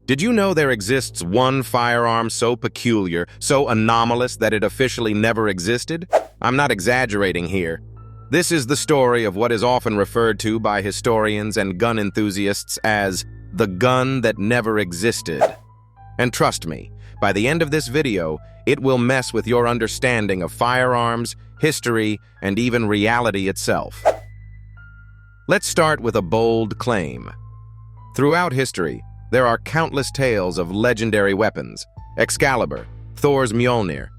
Did you know there exists one firearm so peculiar, so anomalous that it officially never existed? I'm not exaggerating here. This is the story of what is often referred to by historians and gun enthusiasts as the gun that never existed. And trust me, by the end of this video, it will mess with your understanding of firearms, history, and even reality itself. Let's start with a bold claim. Throughout history, there are countless tales of legendary weapons, Excalibur, Thor's Mjolnir,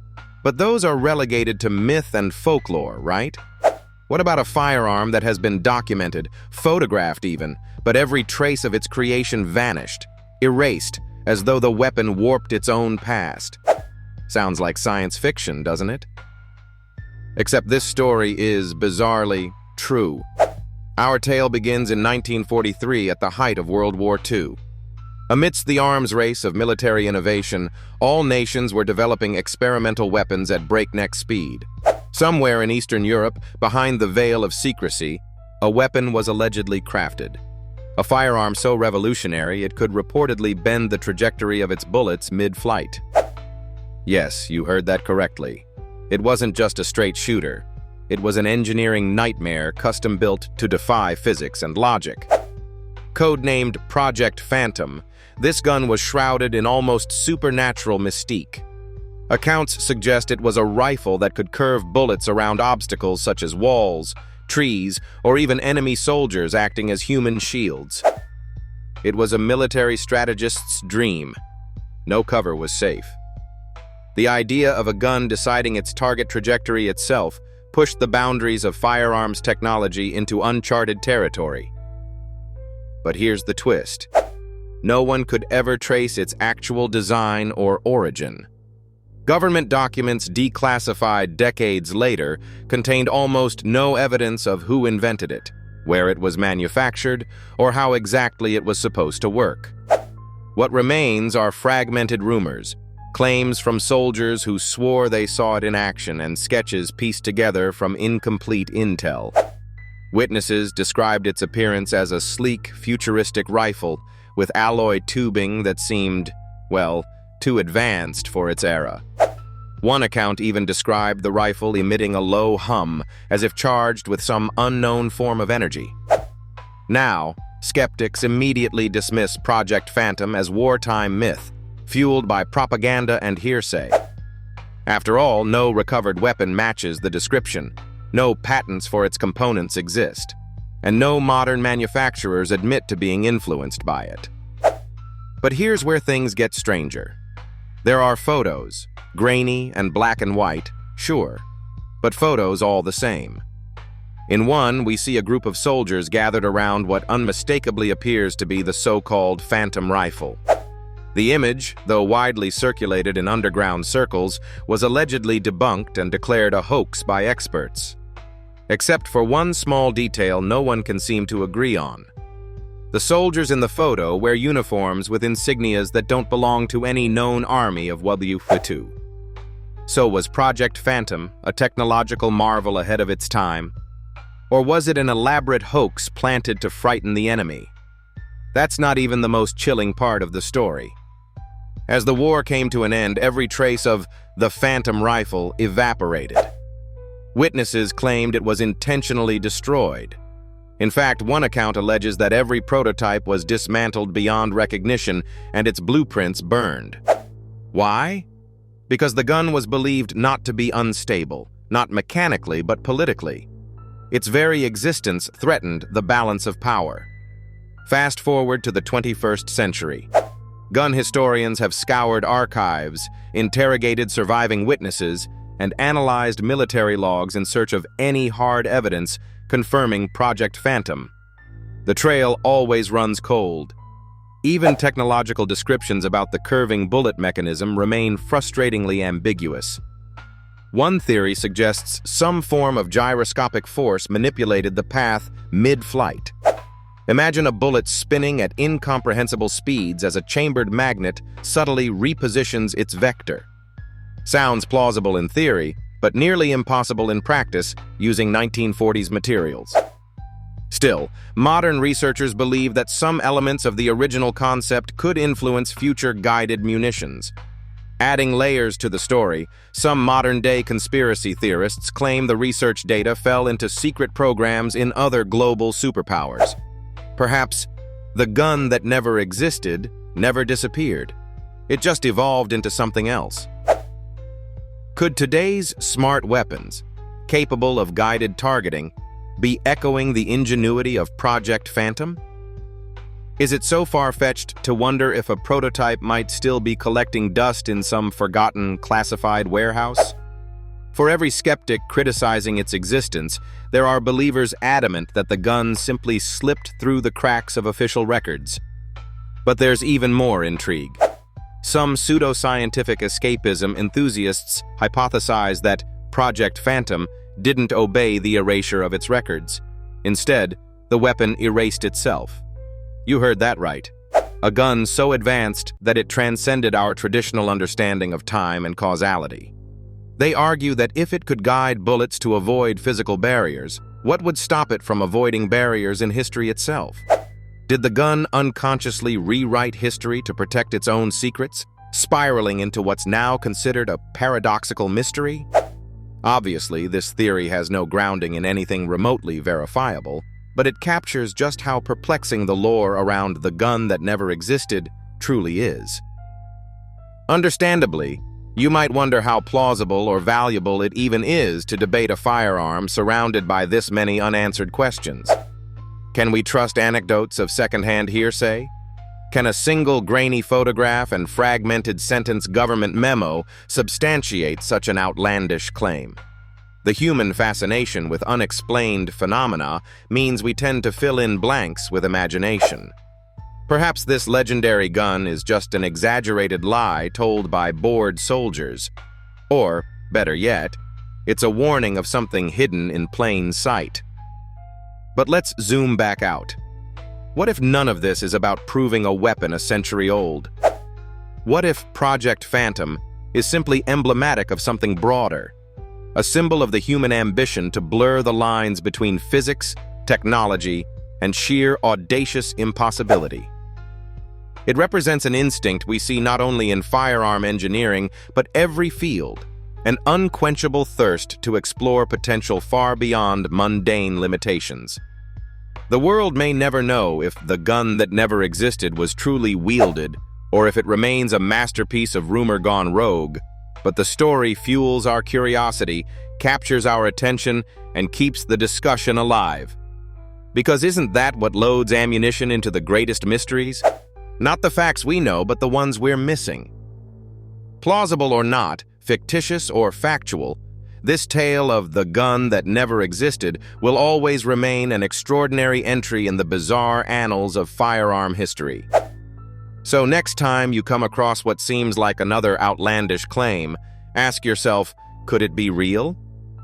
but those are relegated to myth and folklore, right? What about a firearm that has been documented, photographed even, but every trace of its creation vanished, erased, as though the weapon warped its own past? Sounds like science fiction, doesn't it? Except this story is, bizarrely, true. Our tale begins in 1943 at the height of World War II. Amidst the arms race of military innovation, all nations were developing experimental weapons at breakneck speed. Somewhere in Eastern Europe, behind the veil of secrecy, a weapon was allegedly crafted. A firearm so revolutionary it could reportedly bend the trajectory of its bullets mid-flight. Yes, you heard that correctly. It wasn't just a straight shooter. It was an engineering nightmare custom-built to defy physics and logic. Codenamed Project Phantom, this gun was shrouded in almost supernatural mystique. Accounts suggest it was a rifle that could curve bullets around obstacles such as walls, trees, or even enemy soldiers acting as human shields. It was a military strategist's dream. No cover was safe. The idea of a gun deciding its target trajectory itself pushed the boundaries of firearms technology into uncharted territory. But here's the twist. No one could ever trace its actual design or origin. Government documents declassified decades later contained almost no evidence of who invented it, where it was manufactured, or how exactly it was supposed to work. What remains are fragmented rumors, claims from soldiers who swore they saw it in action, and sketches pieced together from incomplete intel. Witnesses described its appearance as a sleek, futuristic rifle with alloy tubing that seemed, well, too advanced for its era. One account even described the rifle emitting a low hum, as if charged with some unknown form of energy. Now, skeptics immediately dismiss Project Phantom as wartime myth, fueled by propaganda and hearsay. After all, no recovered weapon matches the description, no patents for its components exist, and no modern manufacturers admit to being influenced by it. But here's where things get stranger. There are photos, grainy and black and white, sure, but photos all the same. In one, we see a group of soldiers gathered around what unmistakably appears to be the so-called Phantom rifle. The image, though widely circulated in underground circles, was allegedly debunked and declared a hoax by experts. Except for one small detail no one can seem to agree on. The soldiers in the photo wear uniforms with insignias that don't belong to any known army of World War II. So was Project Phantom a technological marvel ahead of its time? Or was it an elaborate hoax planted to frighten the enemy? That's not even the most chilling part of the story. As the war came to an end, every trace of the Phantom rifle evaporated. Witnesses claimed it was intentionally destroyed. In fact, one account alleges that every prototype was dismantled beyond recognition and its blueprints burned. Why? Because the gun was believed not to be unstable, not mechanically but politically. Its very existence threatened the balance of power. Fast forward to the 21st century. Gun historians have scoured archives, interrogated surviving witnesses, and analyzed military logs in search of any hard evidence confirming Project Phantom. The trail always runs cold. Even technological descriptions about the curving bullet mechanism remain frustratingly ambiguous. One theory suggests some form of gyroscopic force manipulated the path mid-flight. Imagine a bullet spinning at incomprehensible speeds as a chambered magnet subtly repositions its vector. Sounds plausible in theory, but nearly impossible in practice using 1940s materials. Still, modern researchers believe that some elements of the original concept could influence future guided munitions. Adding layers to the story, some modern-day conspiracy theorists claim the research data fell into secret programs in other global superpowers. Perhaps the gun that never existed never disappeared. It just evolved into something else. Could today's smart weapons, capable of guided targeting, be echoing the ingenuity of Project Phantom? Is it so far-fetched to wonder if a prototype might still be collecting dust in some forgotten, classified warehouse? For every skeptic criticizing its existence, there are believers adamant that the gun simply slipped through the cracks of official records. But there's even more intrigue. Some pseudoscientific escapism enthusiasts hypothesize that Project Phantom didn't obey the erasure of its records. Instead, the weapon erased itself. You heard that right. A gun so advanced that it transcended our traditional understanding of time and causality. They argue that if it could guide bullets to avoid physical barriers, what would stop it from avoiding barriers in history itself? Did the gun unconsciously rewrite history to protect its own secrets, spiraling into what's now considered a paradoxical mystery? Obviously, this theory has no grounding in anything remotely verifiable, but it captures just how perplexing the lore around the gun that never existed truly is. Understandably, you might wonder how plausible or valuable it even is to debate a firearm surrounded by this many unanswered questions. Can we trust anecdotes of secondhand hearsay? Can a single grainy photograph and fragmented sentence government memo substantiate such an outlandish claim? The human fascination with unexplained phenomena means we tend to fill in blanks with imagination. Perhaps this legendary gun is just an exaggerated lie told by bored soldiers. Or, better yet, it's a warning of something hidden in plain sight. But let's zoom back out. What if none of this is about proving a weapon a century old? What if Project Phantom is simply emblematic of something broader? A symbol of the human ambition to blur the lines between physics, technology, and sheer audacious impossibility. It represents an instinct we see not only in firearm engineering, but every field, an unquenchable thirst to explore potential far beyond mundane limitations. The world may never know if the gun that never existed was truly wielded, or if it remains a masterpiece of rumor gone rogue, but the story fuels our curiosity, captures our attention, and keeps the discussion alive. Because isn't that what loads ammunition into the greatest mysteries? Not the facts we know, but the ones we're missing. Plausible or not, fictitious or factual, this tale of the gun that never existed will always remain an extraordinary entry in the bizarre annals of firearm history. So next time you come across what seems like another outlandish claim, ask yourself, could it be real?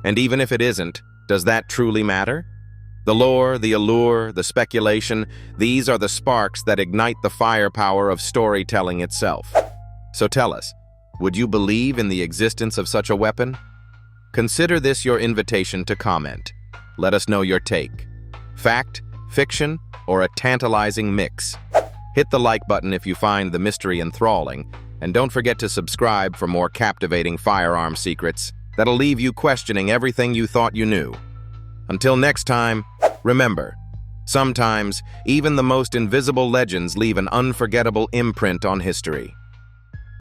And even if it isn't, does that truly matter? The lore, the allure, the speculation, these are the sparks that ignite the firepower of storytelling itself. So tell us, would you believe in the existence of such a weapon? Consider this your invitation to comment. Let us know your take. Fact, fiction, or a tantalizing mix? Hit the like button if you find the mystery enthralling, and don't forget to subscribe for more captivating firearm secrets that'll leave you questioning everything you thought you knew. Until next time, remember, sometimes even the most invisible legends leave an unforgettable imprint on history.